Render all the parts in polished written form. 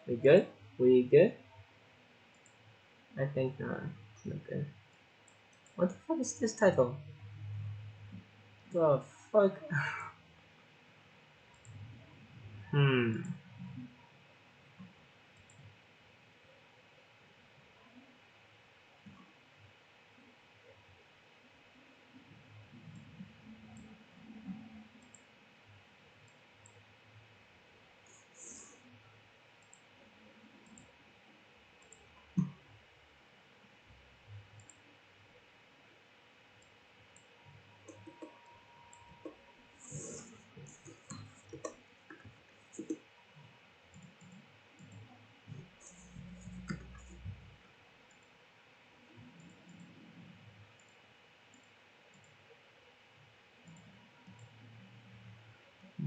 We good? We good? I think not. It's not good. What the fuck is this title? The fuck? Hmm.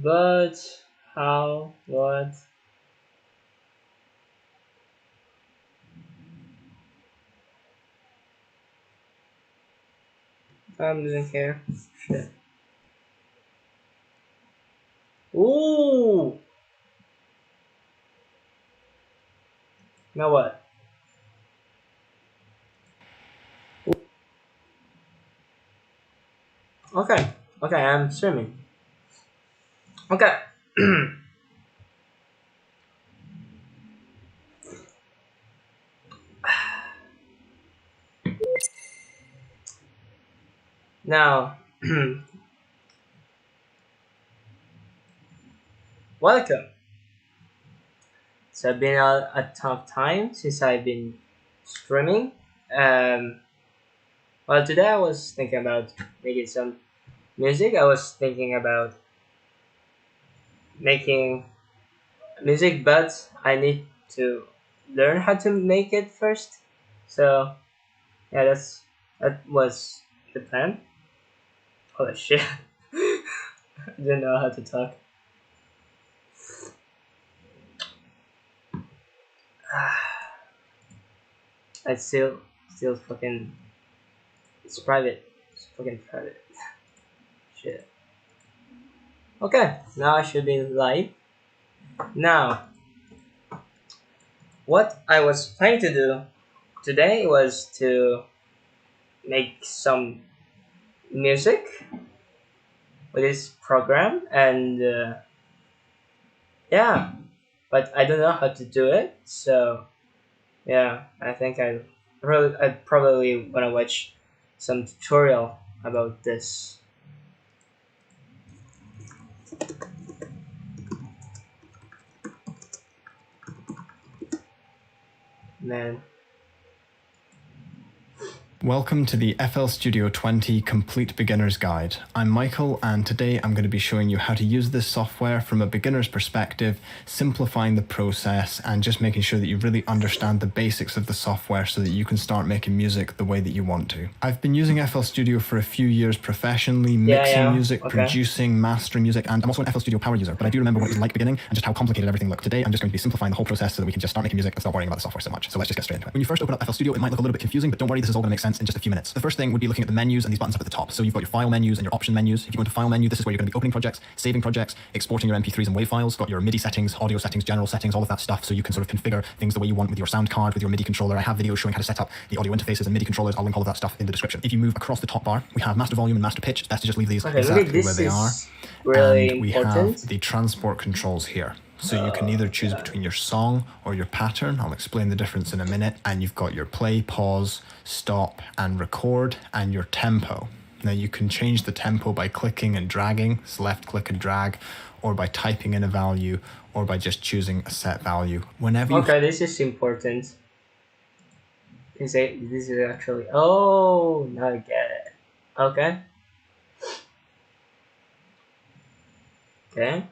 But how? What? I'm doing here. Shit. Ooh. Now what? Okay. Okay, I'm streaming. Okay. Now, welcome. So it's been a tough time since I've been streaming. Um, well, today I was thinking about making some music. I was thinking about making music, but I need to learn how to make it first. So yeah, that was the plan. Holy shit! I didn't know how to talk. I still fucking. It's private. It's fucking private. Shit. Okay, now I should be live. Now, what I was planning to do today was to make some music with this program, and yeah, but I don't know how to do it. So yeah, I think I probably want to watch some tutorial about this. Man, Welcome to the FL Studio 20 Complete Beginner's Guide. I'm Michael, and today I'm going to be showing you how to use this software from a beginner's perspective, simplifying the process and just making sure that you really understand the basics of the software so that you can start making music the way that you want to. I've been using FL Studio for a few years professionally, mixing music, producing, mastering music, and I'm also an FL Studio power user, but I do remember what it was like beginning and just how complicated everything looked. Today I'm just going to be simplifying the whole process so that we can just start making music and stop worrying about the software so much. So let's just get straight into it. When you first open up FL Studio, it might look a little bit confusing, but don't worry, this is all going to make sense in just a few minutes. The first thing would be looking at the menus and these buttons up at the top. So you've got your file menus and your option menus. If you go into file menu, this is where you're going to be opening projects, saving projects, exporting your MP3s and WAV files, got your MIDI settings, audio settings, general settings, all of that stuff. So you can sort of configure things the way you want with your sound card, with your MIDI controller. I have videos showing how to set up the audio interfaces and MIDI controllers. I'll link all of that stuff in the description. If you move across the top bar, we have master volume and master pitch. It's best to just leave these exactly where they are. Really and we important. have the transport controls here. So you can either choose between your song or your pattern. I'll explain the difference in a minute. And you've got your play, pause, stop, and record, and your tempo. Now you can change the tempo by clicking and dragging, so left click and drag, or by typing in a value, or by just choosing a set value. Whenever you... Okay, this is important. This is actually... Oh, now I get it. Okay. Okay.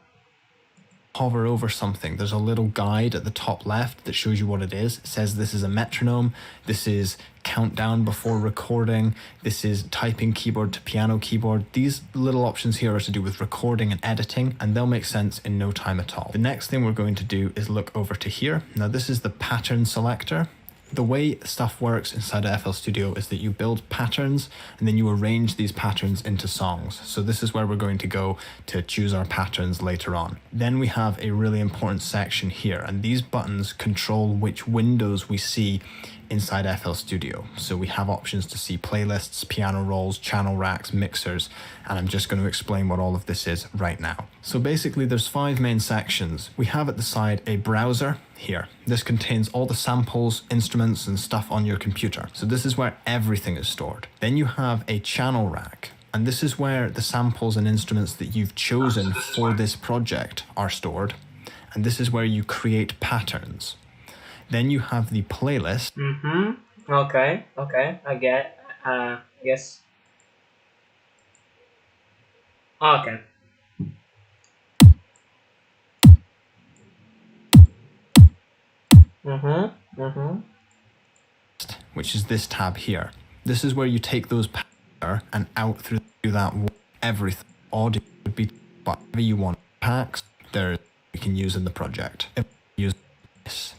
Hover over something, there's a little guide at the top left that shows you what it is. It says this is a metronome, this is countdown before recording, this is typing keyboard to piano keyboard. These little options here are to do with recording and editing, and they'll make sense in no time at all. The next thing we're going to do is look over to here. Now this is the pattern selector. The way stuff works inside of FL Studio is that you build patterns and then you arrange these patterns into songs. So this is where we're going to go to choose our patterns later on. Then we have a really important section here, and these buttons control which windows we see inside FL Studio. So we have options to see playlists, piano rolls, channel racks, mixers, and I'm just going to explain what all of this is right now. So basically there's 5 main sections. We have at the side a browser here. This contains all the samples, instruments, and stuff on your computer. So this is where everything is stored. Then you have a channel rack, and this is where the samples and instruments that you've chosen for this project are stored. And this is where you create patterns. Then you have the playlist. Okay, I get, yes. Okay. Which is this tab here. This is where you take those patterns and out through that everything. Audio would be whatever you want. Packs there we can use in the project. If we use this,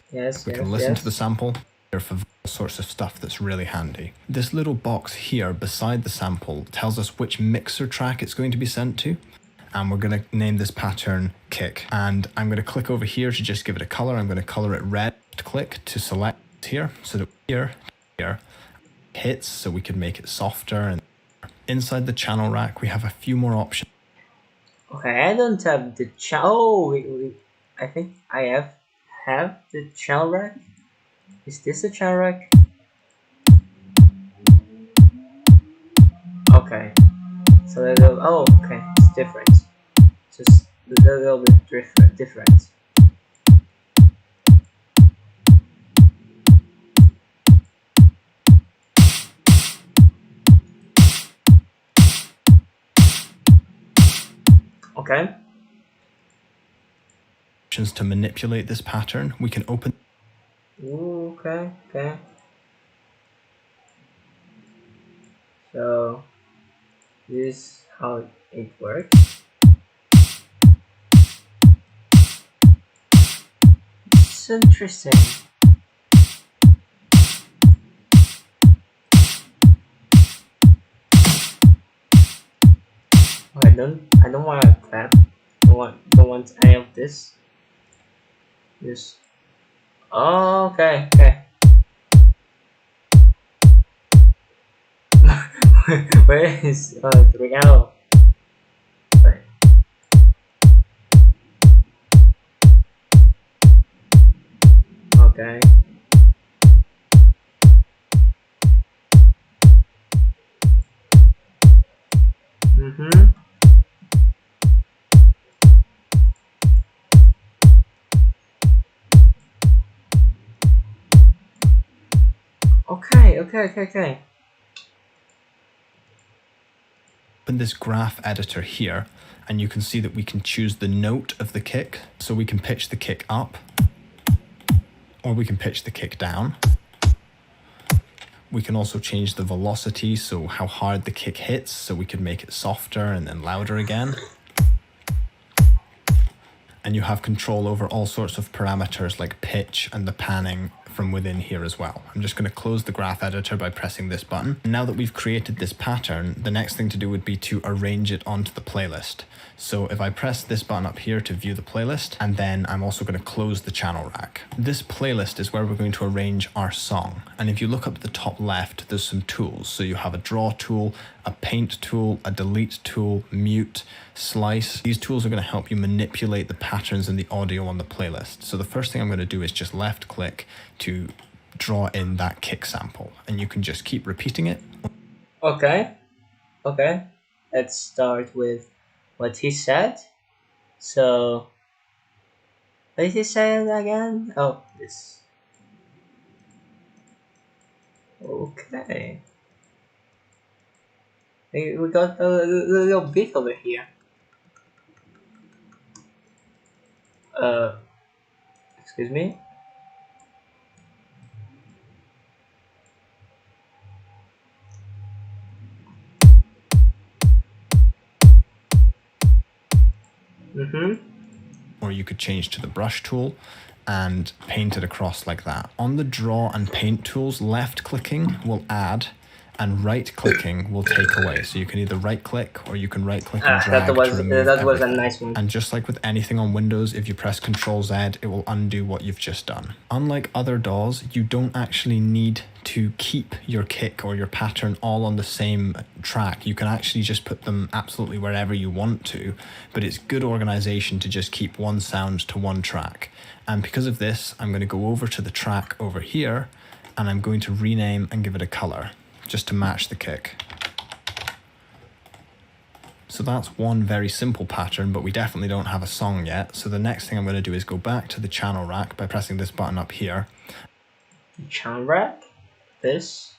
we can listen to the sample for all sorts of stuff that's really handy. This little box here beside the sample tells us which mixer track it's going to be sent to. And we're going to name this pattern kick. And I'm going to click over here to just give it a color. I'm going to color it red. Click to select here so that here hits, so we can make it softer. And inside the channel rack we have a few more options. Okay, I don't have the channel. Oh, I think I have the channel rack. Is this the channel rack? Okay, so okay, it's different. Just a little bit different. Okay. Options to manipulate this pattern. We can open. Ooh, okay. So this is how it works. It's interesting. I don't want to clap. Don't want any of this. Just okay. Where is the piano? Okay. Okay. Open this graph editor here, and you can see that we can choose the note of the kick. So we can pitch the kick up, or we can pitch the kick down. We can also change the velocity, so how hard the kick hits, so we can make it softer and then louder again. And you have control over all sorts of parameters like pitch and the panning from within here as well. I'm just going to close the graph editor by pressing this button. Now that we've created this pattern, the next thing to do would be to arrange it onto the playlist. So if I press this button up here to view the playlist, and then I'm also going to close the channel rack. This playlist is where we're going to arrange our song. And if you look up at the top left, there's some tools. So you have a draw tool, a paint tool, a delete tool, mute, slice. These tools are going to help you manipulate the patterns in the audio on the playlist. So the first thing I'm going to do is just left click to draw in that kick sample, and you can just keep repeating it. Okay. Let's start with what he said. So what did he say again? Oh, this. Okay. We got a little bit over here. Excuse me. Or you could change to the brush tool, and paint it across like that. On the draw and paint tools, left clicking will add and right clicking will take away. So you can either right click or you can right click and drag to remove that was a everything. nice one. And just like with anything on Windows, if you press Ctrl Z, it will undo what you've just done. Unlike other DAWs, you don't actually need to keep your kick or your pattern all on the same track. You can actually just put them absolutely wherever you want to, but it's good organization to just keep one sound to one track. And because of this, I'm going to go over to the track over here and I'm going to rename and give it a color just to match the kick. So that's one very simple pattern, but we definitely don't have a song yet. So the next thing I'm going to do is go back to the channel rack by pressing this button up here. Channel rack? This?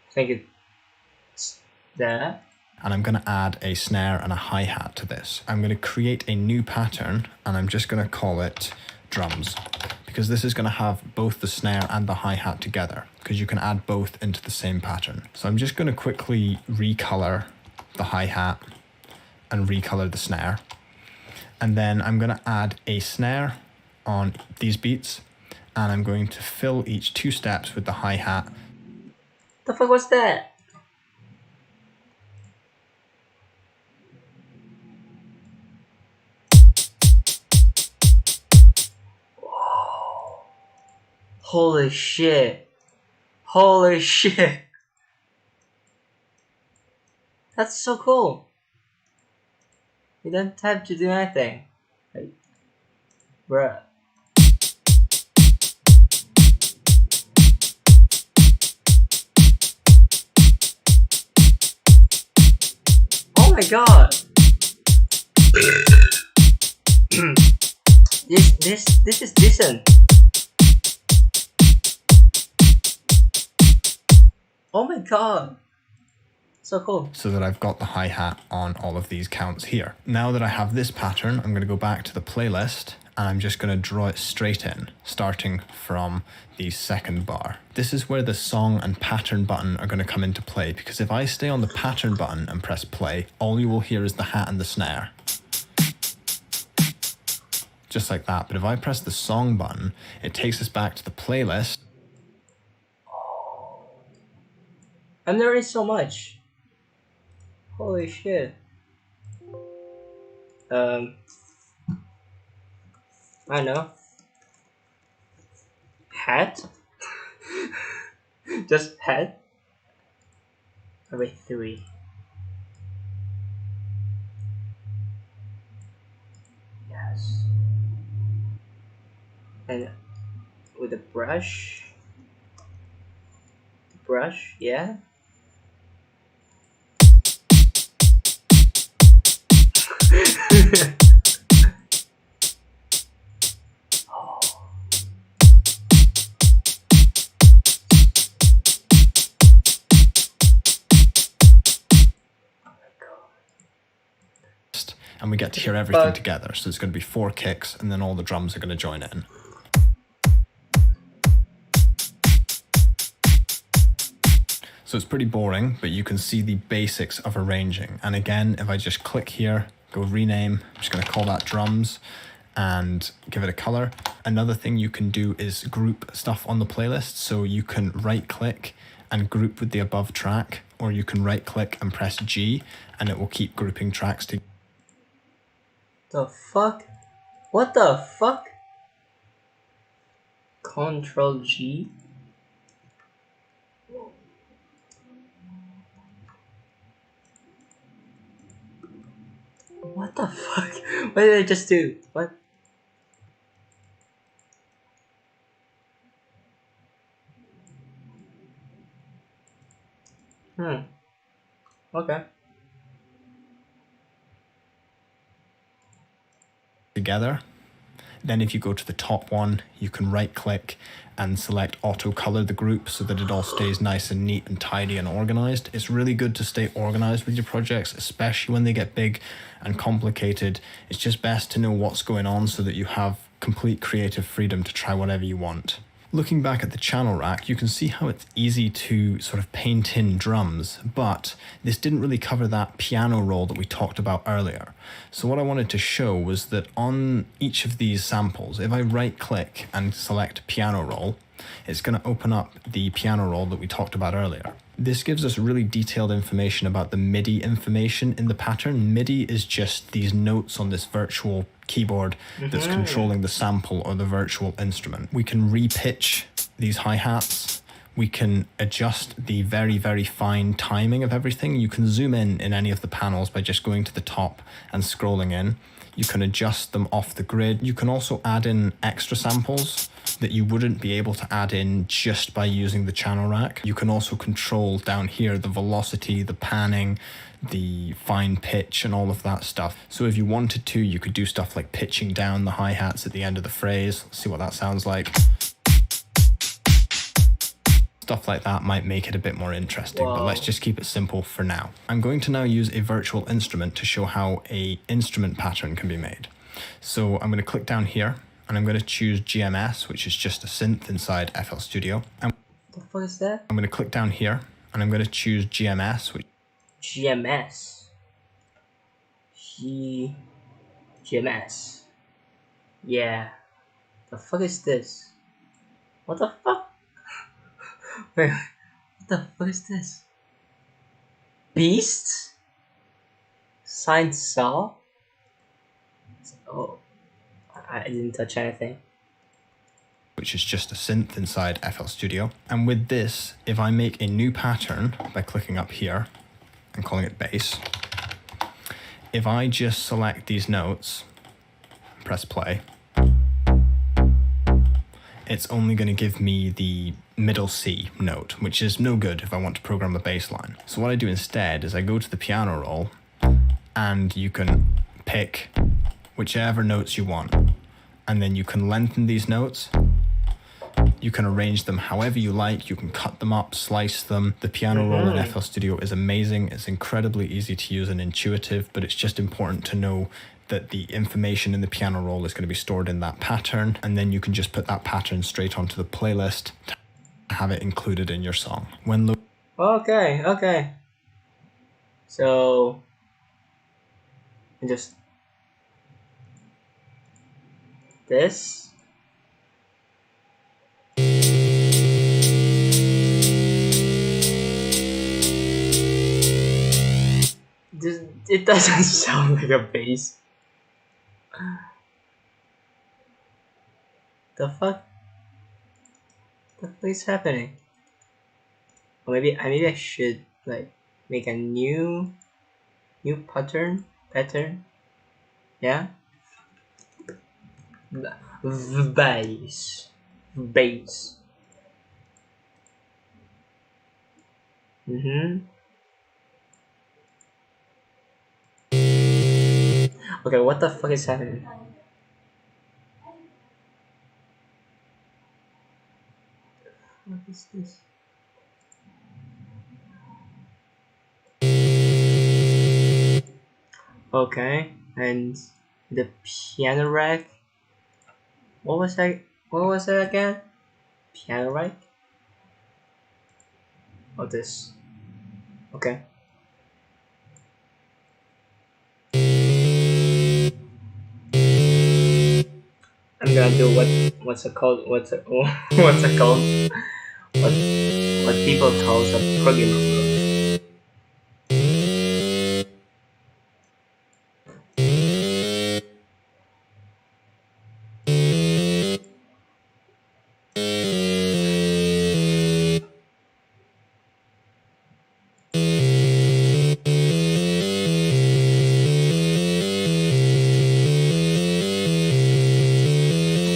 I think it's that. And I'm going to add a snare and a hi-hat to this. I'm going to create a new pattern and I'm just going to call it drums, because this is going to have both the snare and the hi-hat together, because you can add both into the same pattern. So I'm just going to quickly recolor the hi-hat and recolor the snare. And then I'm going to add a snare on these beats and I'm going to fill each 2 steps with the hi-hat. The fuck was that? Whoa. Holy shit. Holy shit. That's so cool. You don't have to do anything. Like, bruh. Oh my god. This is decent. Oh my god. So cool. So that I've got the hi-hat on all of these counts here. Now that I have this pattern, I'm going to go back to the playlist and I'm just going to draw it straight in, starting from the second bar. This is where the song and pattern button are going to come into play, because if I stay on the pattern button and press play, all you will hear is the hat and the snare. Just like that. But if I press the song button, it takes us back to the playlist. I'm learning so much. Holy shit. I know. Hat? Just hat? Wait, 3. Yes. And with a brush? Brush, yeah? And we get to hear everything together. So it's going to be 4 kicks and then all the drums are going to join in. So it's pretty boring, but you can see the basics of arranging. And again, if I just click here, go rename, I'm just going to call that drums and give it a color. Another thing you can do is group stuff on the playlist. So you can right click and group with the above track, or you can right click and press G and it will keep grouping tracks together. The fuck? What the fuck? Control G? What the fuck? What did I just do? What? Okay. Together. Then if you go to the top one, you can right click and select auto color the group so that it all stays nice and neat and tidy and organized. It's really good to stay organized with your projects, especially when they get big and complicated. It's just best to know what's going on so that you have complete creative freedom to try whatever you want. Looking back at the channel rack, you can see how it's easy to sort of paint in drums, but this didn't really cover that piano roll that we talked about earlier. So what I wanted to show was that on each of these samples, if I right click and select piano roll, it's going to open up the piano roll that we talked about earlier. This gives us really detailed information about the MIDI information in the pattern. MIDI is just these notes on this virtual keyboard that's controlling the sample or the virtual instrument. We can repitch these hi-hats. We can adjust the very, very fine timing of everything. You can zoom in any of the panels by just going to the top and scrolling in. You can adjust them off the grid. You can also add in extra samples that you wouldn't be able to add in just by using the channel rack. You can also control down here the velocity, the panning, the fine pitch and all of that stuff. So if you wanted to, you could do stuff like pitching down the hi-hats at the end of the phrase. Let's see what that sounds like. Stuff like that might make it a bit more interesting, but let's just keep it simple for now. I'm going to now use a virtual instrument to show how an instrument pattern can be made. So I'm going to click down here and I'm going to choose GMS, which is just a synth inside FL Studio. And What the fuck is that? I'm going to click down here and I'm going to choose GMS, which GMS. GMS. Yeah. The fuck is this? What the fuck? Wait, what the fuck is this? Beast? Signed Saw? Oh, I didn't touch anything. which is just a synth inside FL Studio. And with this, if I make a new pattern by clicking up here and calling it bass, if I just select these notes, press play, it's only going to give me the middle C note, which is no good if I want to program a bass line. So what I do instead is I go to the piano roll and you can pick whichever notes you want. And then you can lengthen these notes. You can arrange them however you like. You can cut them up, slice them. The piano roll in FL Studio is amazing. It's incredibly easy to use and intuitive, but it's just important to know that the information in the piano roll is going to be stored in that pattern, and then you can just put that pattern straight onto the playlist to have it included in your song. Okay. So just this. It doesn't sound like a bass. The fuck? The fuck is happening? Or maybe I should like make a new pattern. Yeah. Bass. Okay, what the fuck is happening? What is this? Okay, and the piano rack. What was that? What was that again? Piano rack? Oh, this. Okay. I'm gonna do what's it called? What's it called? What people call a programmer mode.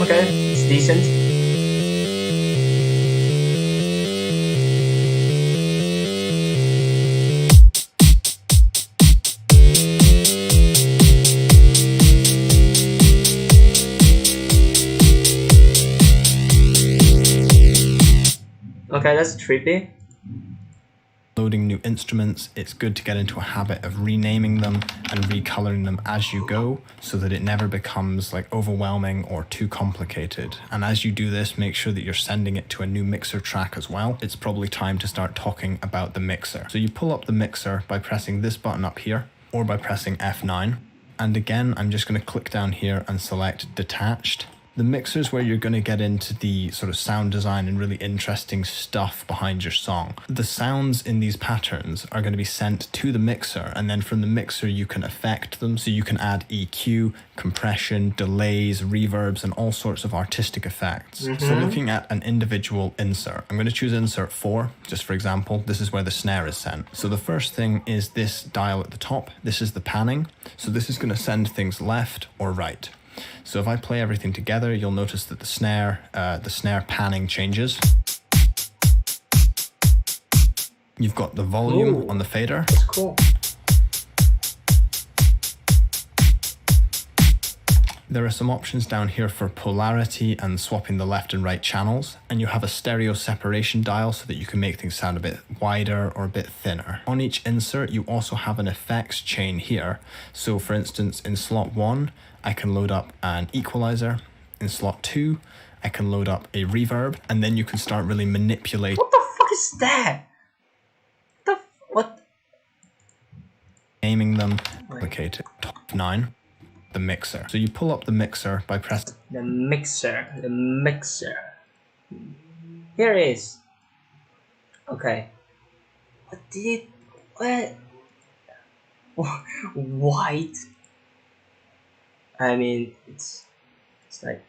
Okay, it's decent. Okay, that's trippy. loading new instruments, it's good to get into a habit of renaming them and recoloring them as you go so that it never becomes like overwhelming or too complicated. And as you do this, make sure that you're sending it to a new mixer track as well. It's probably time to start talking about the mixer. So you pull up the mixer by pressing this button up here or by pressing F9. And again, I'm just going to click down here and select detached. The mixer is where you're going to get into the sort of sound design and really interesting stuff behind your song. The sounds in these patterns are going to be sent to the mixer, and then from the mixer you can affect them. So you can add EQ, compression, delays, reverbs, and all sorts of artistic effects. So looking at an individual insert, I'm going to choose insert 4, just for example. This is where the snare is sent. So the first thing is this dial at the top. This is the panning. So this is going to send things left or right. So if I play everything together, you'll notice that the snare panning changes. You've got the volume on the fader. That's cool. There are some options down here for polarity and swapping the left and right channels, and you have a stereo separation dial so that you can make things sound a bit wider or a bit thinner. On each insert, you also have an effects chain here. So for instance, in slot 1, I can load up an equalizer. In slot 2, I can load up a reverb, and then you can start really manipulating. What the fuck is that? What? Naming them, complicated. Top 9. The mixer. So you pull up the mixer by pressing The mixer. Here it is. Okay. What? White? I mean, it's like,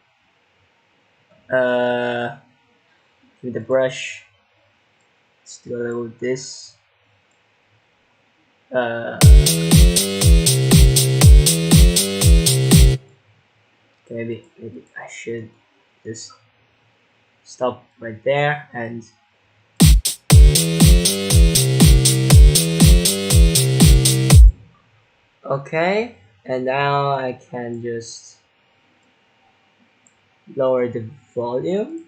with the brush, let's do a little with this. Maybe I should just stop right there and okay, and now I can just lower the volume.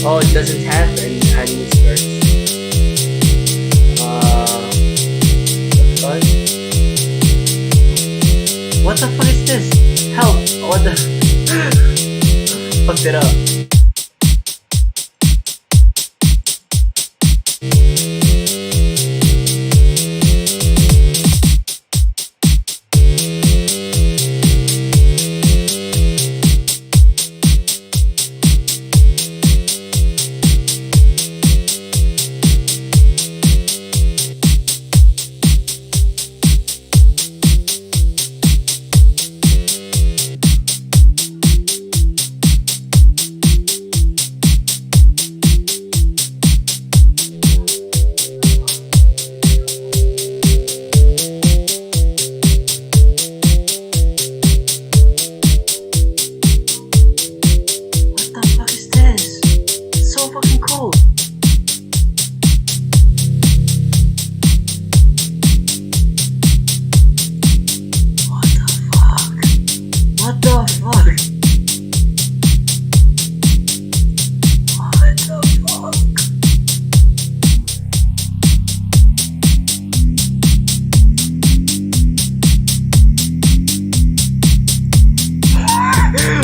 Oh, it doesn't have an insert. What the fuck is this? Help! What the? Fucked it up.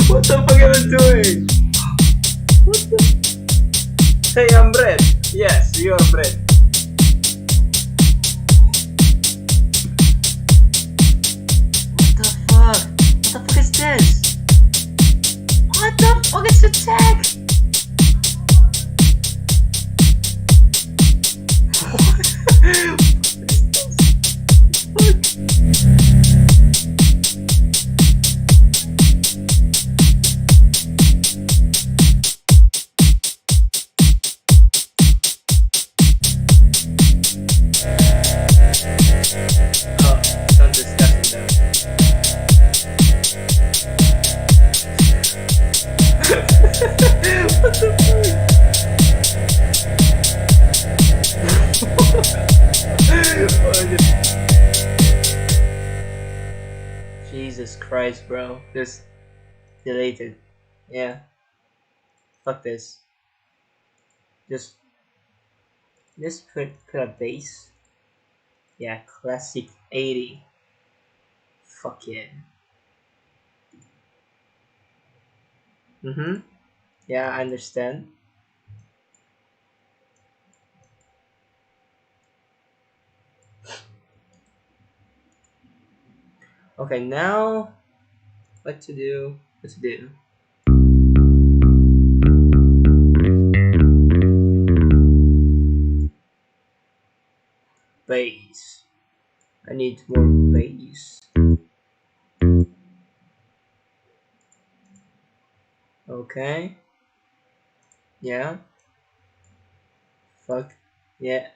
What the fuck am I doing? What the? Hey, I'm Brett. Yes, you are Brett. What the fuck? What the fuck is this? What the fuck is the tag? What is this? Sounds disgusting though. worries, bro. Just delete it. Yeah. Fuck this. Just put a bass. Yeah, classic 80. Fuck yeah. Mm-hmm. Yeah, I understand. Okay, now what to do? What to do? Bass. I need more bass. Okay. Yeah. Fuck. Yeah.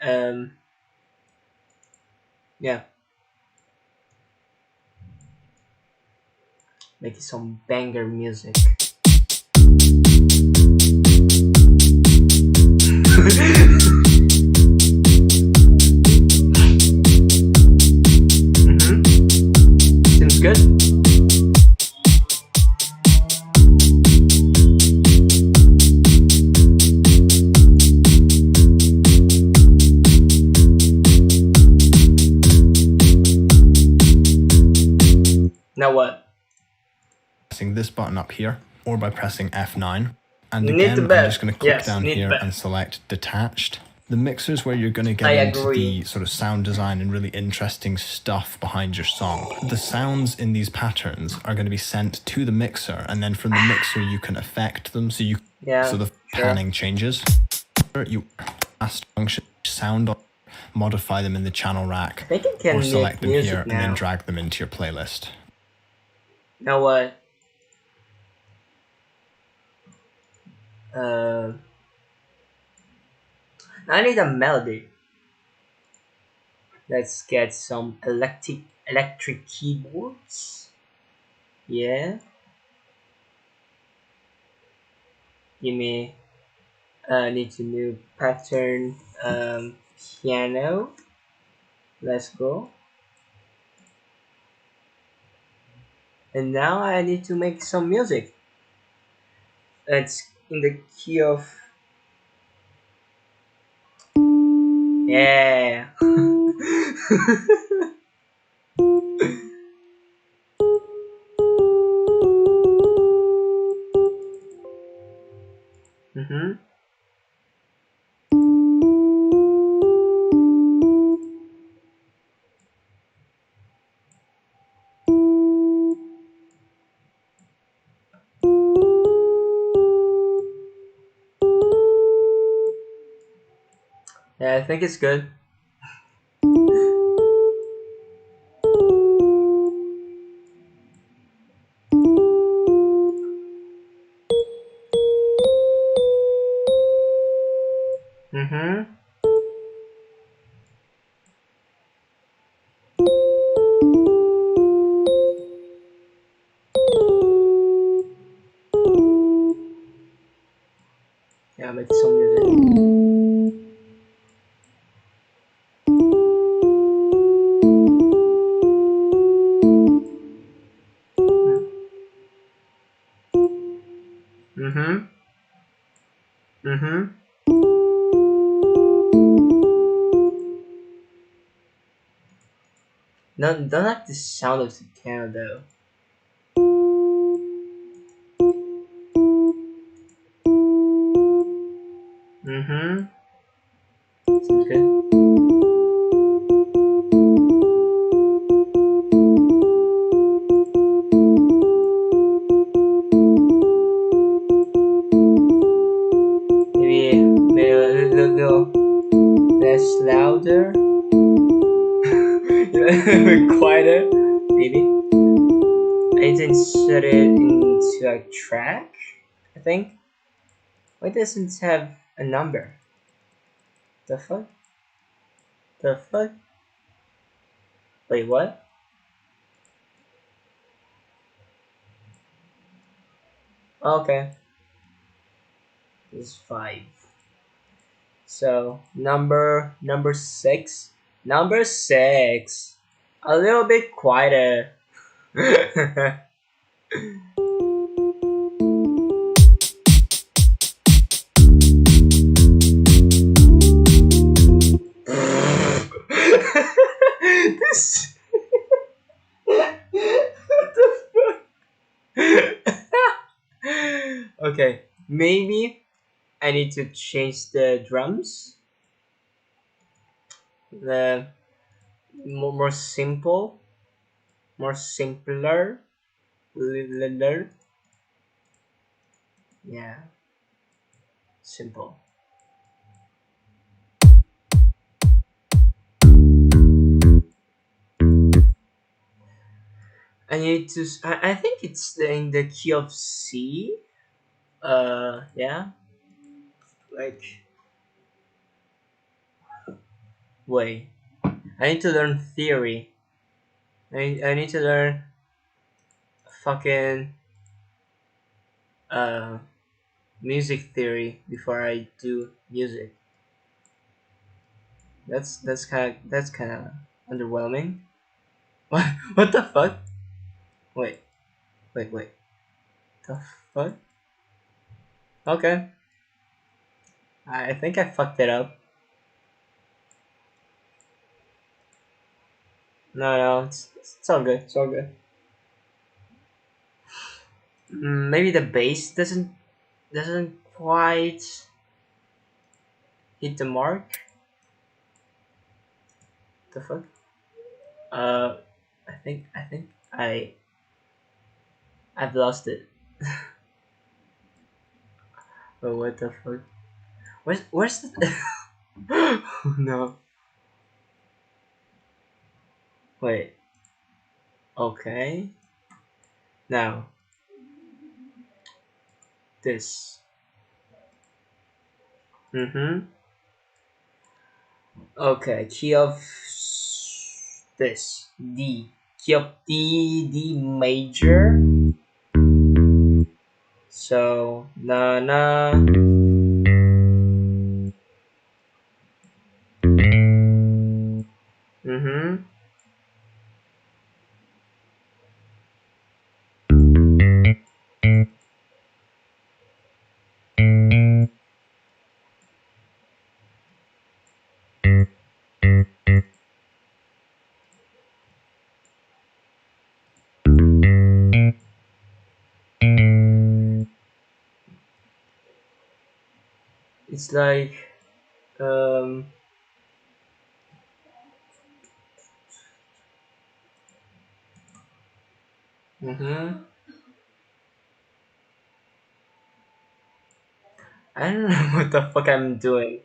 Yeah. Make some banger music. Mm-hmm. Seems good. Now what? Pressing this button up here, or by pressing F9. And You need the again, I'm just bed. going to click Yes, down need here bed. and select detached. The mixer is where you're going to get I into agree. the sort of sound design and really interesting stuff behind your song. The sounds in these patterns are going to be sent to the mixer, and then from the mixer you can affect them. So Yeah. the Sure. panning changes. You fast function sound, modify them in the channel rack, I think I can or make select them music here and then now. drag them into your playlist. Now what? Uh, I need a melody. Let's get some electric keyboards. Yeah. Give me. Need a new pattern. Piano. Let's go. And now I need to make some music. It's in the key of. Yeah. Mm-hmm. Yeah, I think it's good. Mm-hmm. Yeah, make some music. Mm-hmm. Mm-hmm. No, don't like the sound of the piano though. Mm-hmm. Seems good. Maybe a little less louder. Quieter. Maybe. I need to insert it into a track, I think. Why doesn't it have a number? The fuck? The fuck? Wait, what? Okay. This is 5. So number 6. Number 6. A little bit quieter. This. What the fuck? Okay, maybe I need to change the drums. The more simple, more simpler, littler. Yeah, simple. I need to. I think it's in the key of C. Yeah. Like, wait. I need to learn theory. I need to learn fucking uh music theory before I do music. That's kind of underwhelming. What the fuck? Wait, wait. The fuck? Okay. I think I fucked it up. No, it's all good. It's all good. Maybe the bass doesn't quite hit the mark. The fuck? Uh, I think I've lost it. Oh, what the fuck? Where's the? Oh, no. Wait. Okay. Now this. Mm-hmm. Okay. Key of this D. Key of D major. So na na. Mm-hmm. It's like um. Mm-hmm. I don't know what the fuck I'm doing.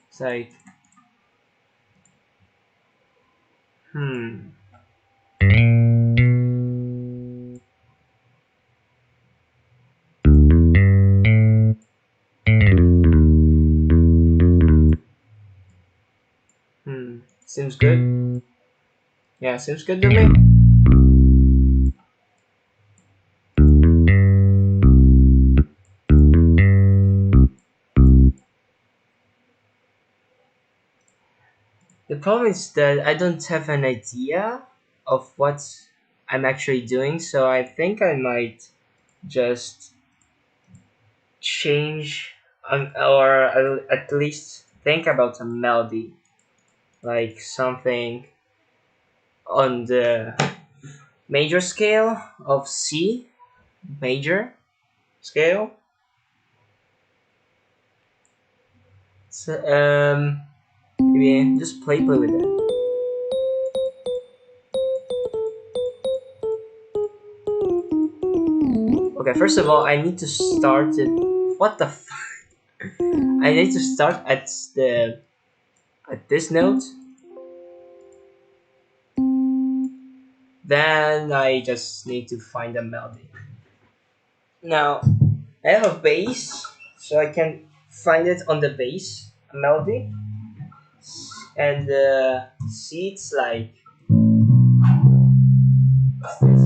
It's like hmm. Hmm. Seems good. Yeah, seems good to me. The problem is that I don't have an idea of what I'm actually doing, so I think I might just change or at least think about a melody, like something on the major scale of C major scale. So, maybe just play with it. Okay, first of all, I need to start it. What the? I need to start at this note. Then I just need to find a melody. Now I have a bass, so I can find it on the bass a melody, and see it's like what's this?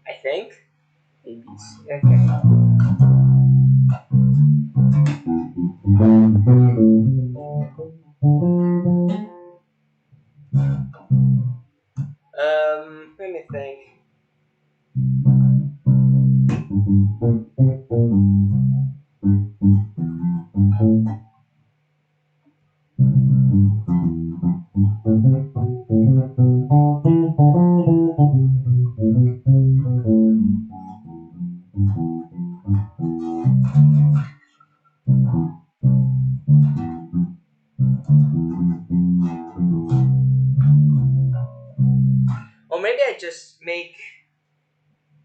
I think maybe okay. Or maybe I just make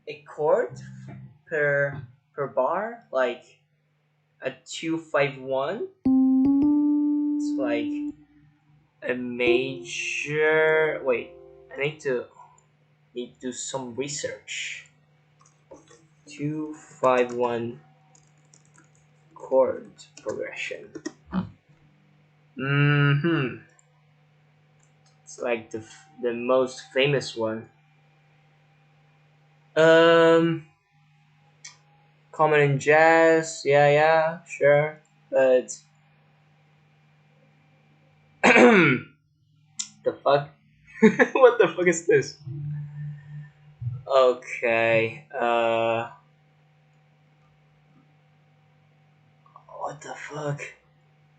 a chord per bar, like a 2-5-1. It's like a major. Wait, I need to do some research. 2-5-1 chord progression. Hmm. It's like the most famous one. Um, common in jazz. Yeah, yeah, sure. But the fuck? What the fuck is this? Okay. What the fuck?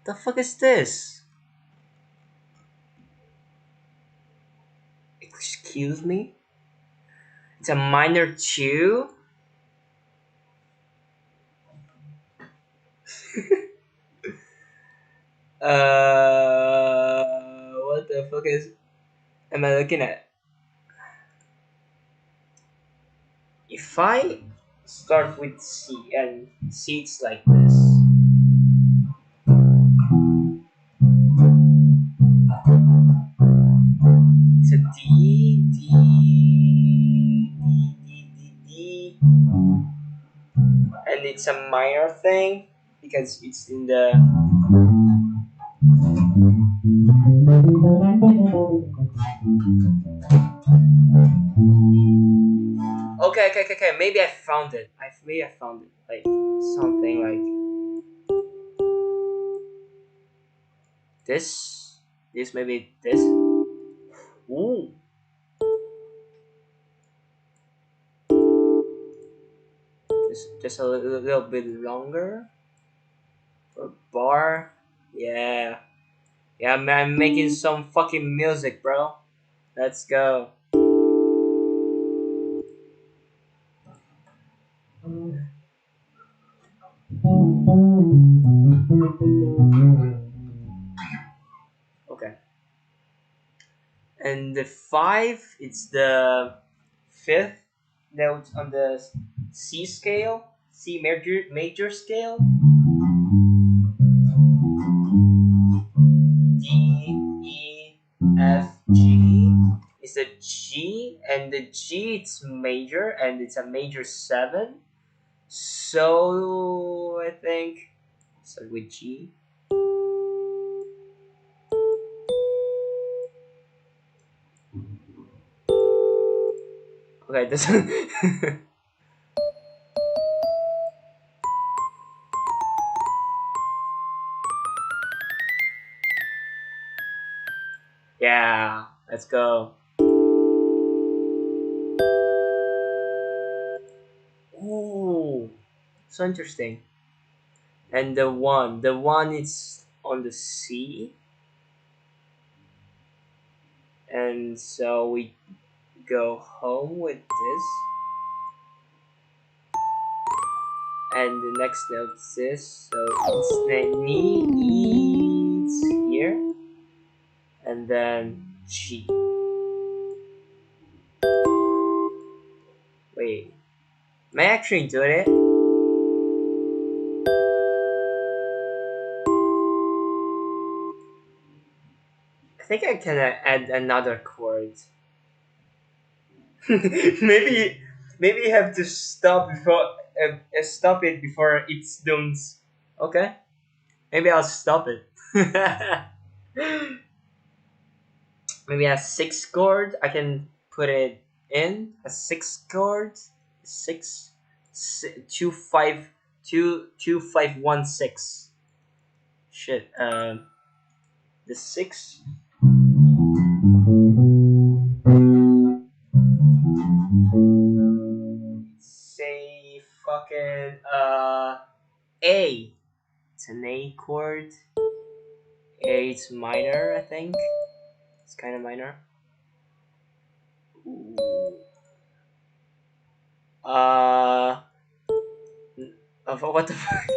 The fuck is this? Excuse me? It's a minor 2? What the fuck am I looking at? If I start with C and C it's like this. It's a D, D, D, D, D, D, and it's a minor thing because it's in the. Okay. Maybe I found it. Maybe I found it. Like something like this. Maybe this. Ooh. Just a little bit longer for bar. Yeah. Yeah, I'm making some fucking music, bro. Let's go. Okay. And the 5, it's the fifth note on the C scale, C major scale. D, E, F, G. It's a G, and the G it's major, and it's a major 7. So I think start with G. Okay, this. Yeah, let's go. Ooh, so interesting. And the one is on the C, and so we go home with this, and the next note is this. So it's the knee, it's here, and then G. Wait, am I actually doing it? I think I can add another chord. maybe maybe you have to stop it before it's done. Okay, maybe I'll stop it. Maybe a 6 chord. I can put it in a 6 chord. 6, 2 5 2 2 5 1 6. Shit. The 6. And A. It's an A chord. A, it's minor, I think. It's kind of minor. Ooh. Uh, what the fuck?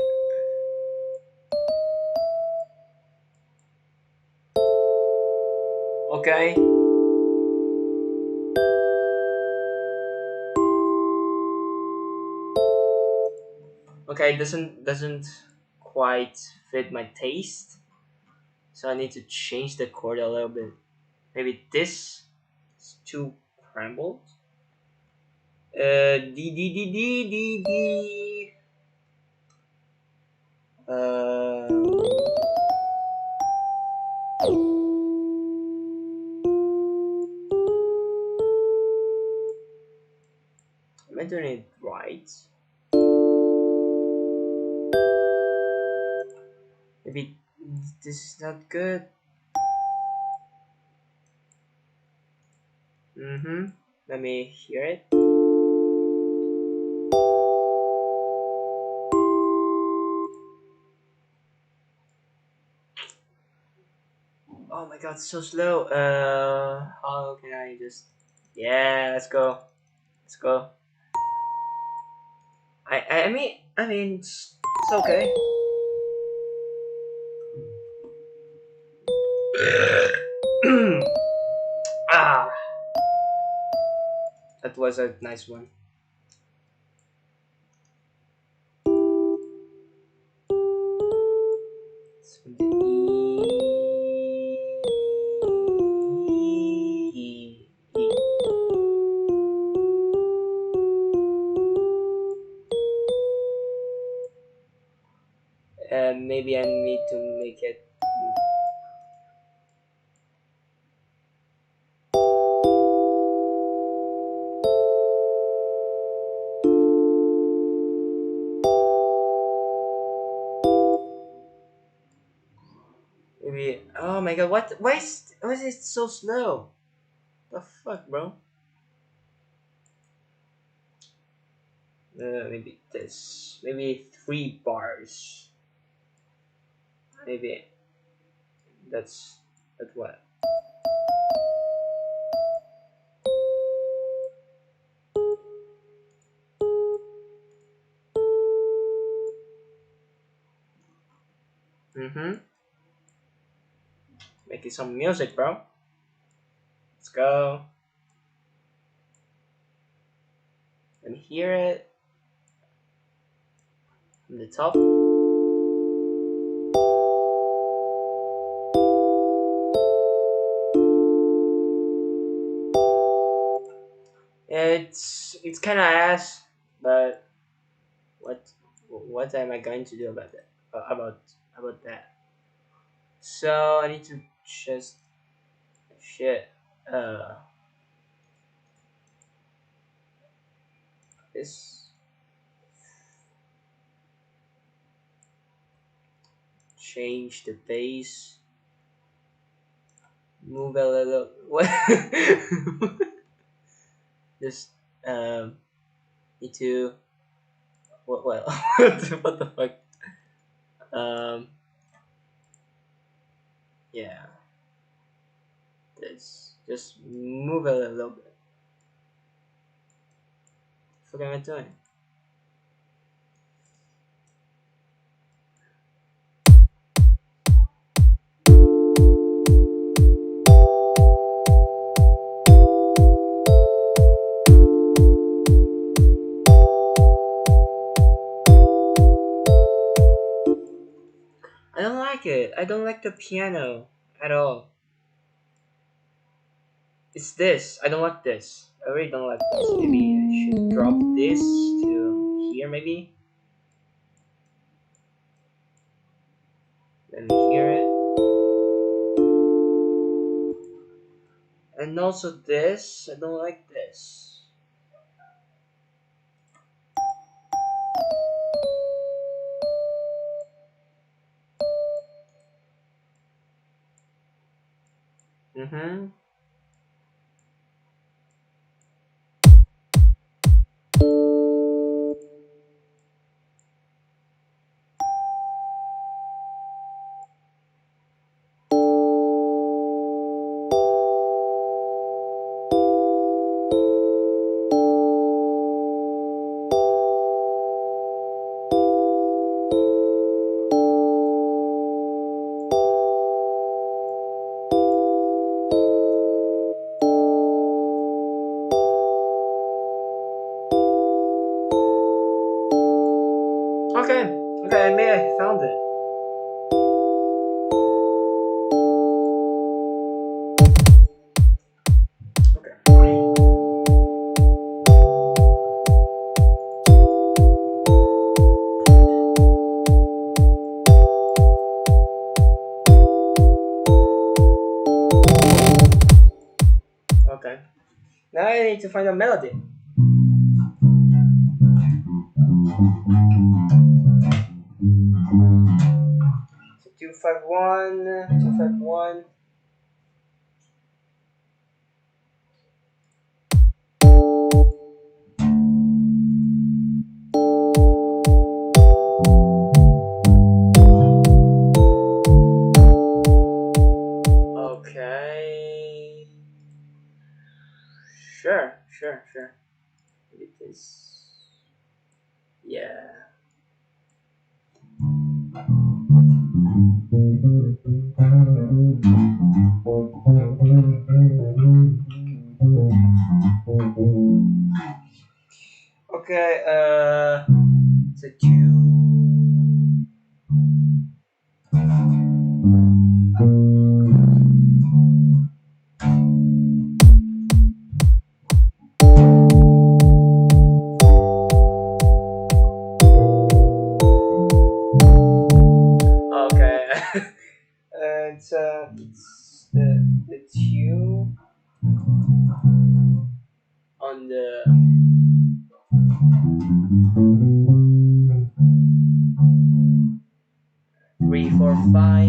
Okay. Okay, doesn't quite fit my taste, so I need to change the chord a little bit. Maybe this is too crumbled. D. Am I doing it right? Maybe this is not good. Let me hear it. Oh my god, so slow. How can I just? Yeah, let's go. Let's go. I mean, it's okay. Ah, that was a nice one. So the E. Maybe I need to make it. Maybe. Oh my god! What? Why is it so slow? The fuck, bro? Maybe this. Maybe 3 bars. Maybe that's what. Mm-hmm. Making some music, bro. Let's go. Let me hear it from the top. It's kind of ass, but what what am I going to do about that? About that? So I need to just shit. Uh, this change the bass. Move a little. What? Just need to. What? Well, what the fuck? Um, yeah. This just move a little bit. What am I doing? I don't like it. I don't like the piano at all. It's this. I don't like this. I really don't like this. Maybe I should drop this to here, maybe. Let me hear it. And also this. I don't like this. Mm-hmm. Okay, I may have found it. Okay. Now I need to find a melody. So 251. Okay. Sure. It is. Yeah. Okay, it's a two. Okay. It's the two on the 3 4 5.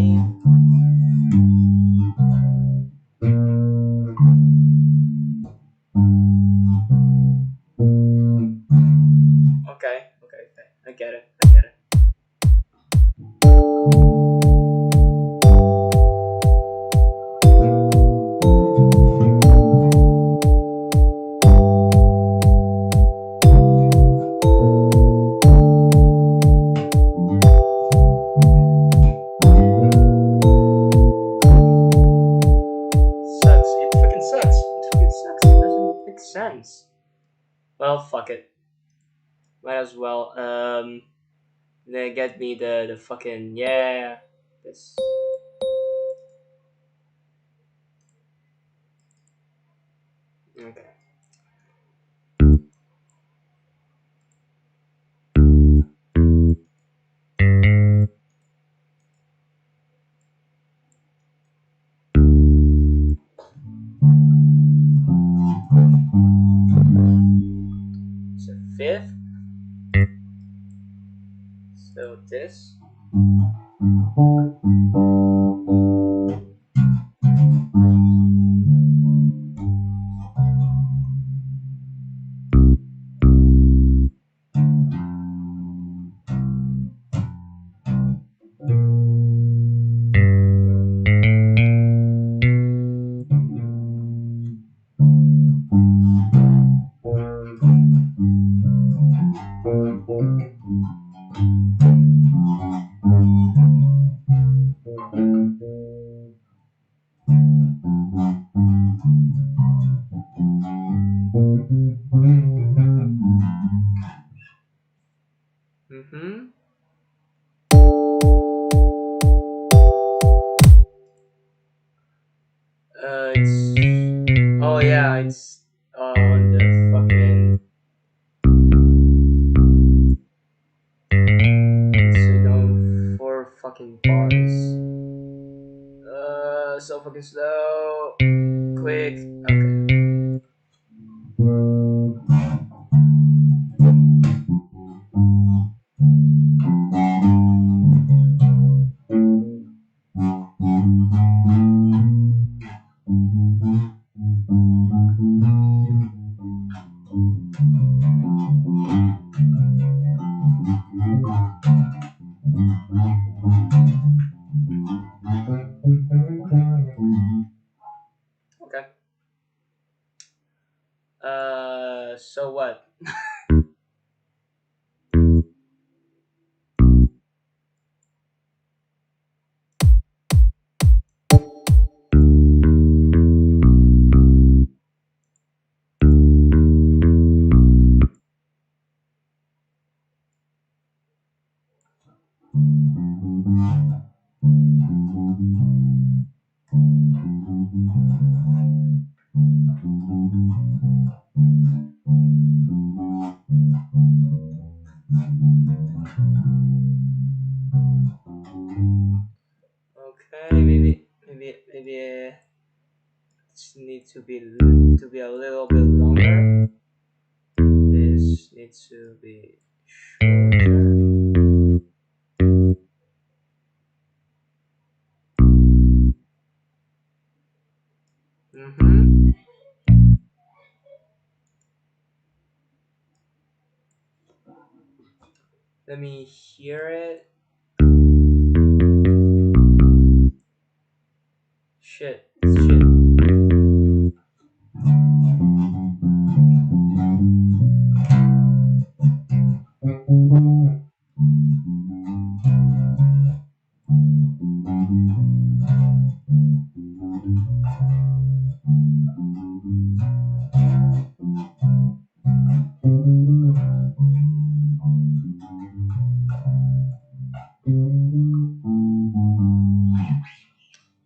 Okay. I get it. Sucks. It fucking sucks. It doesn't make sense. Well, fuck it. Might as well. They get me the fucking yeah. This. Okay. So fifth. So this. Mm-hmm. It's. Oh yeah, it's on the fucking. So no, 4 fucking bars. So fucking slow. Quick. Okay. Okay, maybe this need to be a little bit longer. This needs to be shorter. Mm-hmm. Let me hear it. Shit. Shit.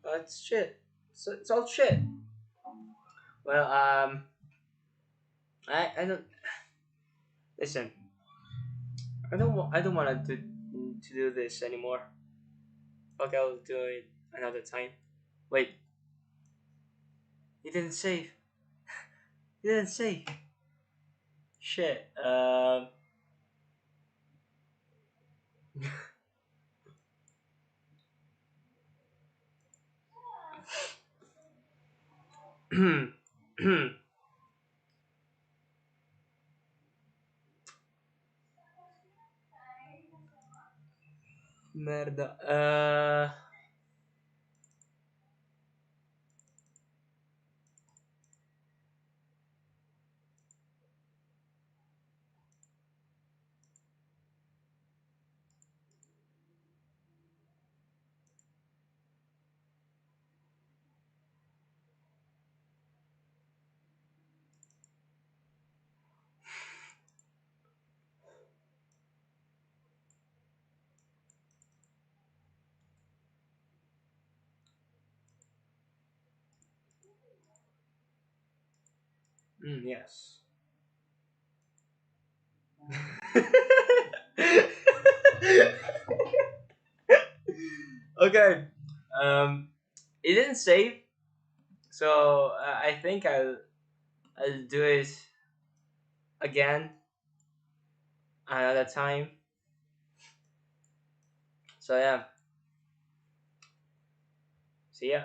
That's shit. So it's all shit. Well, I don't listen. I don't want to do this anymore. Fuck, I'll do it another time. Wait, you didn't save. You didn't save. Shit. Merda. Yes. Okay. Um, it didn't save, so I think I'll do it again another time. So yeah. See ya.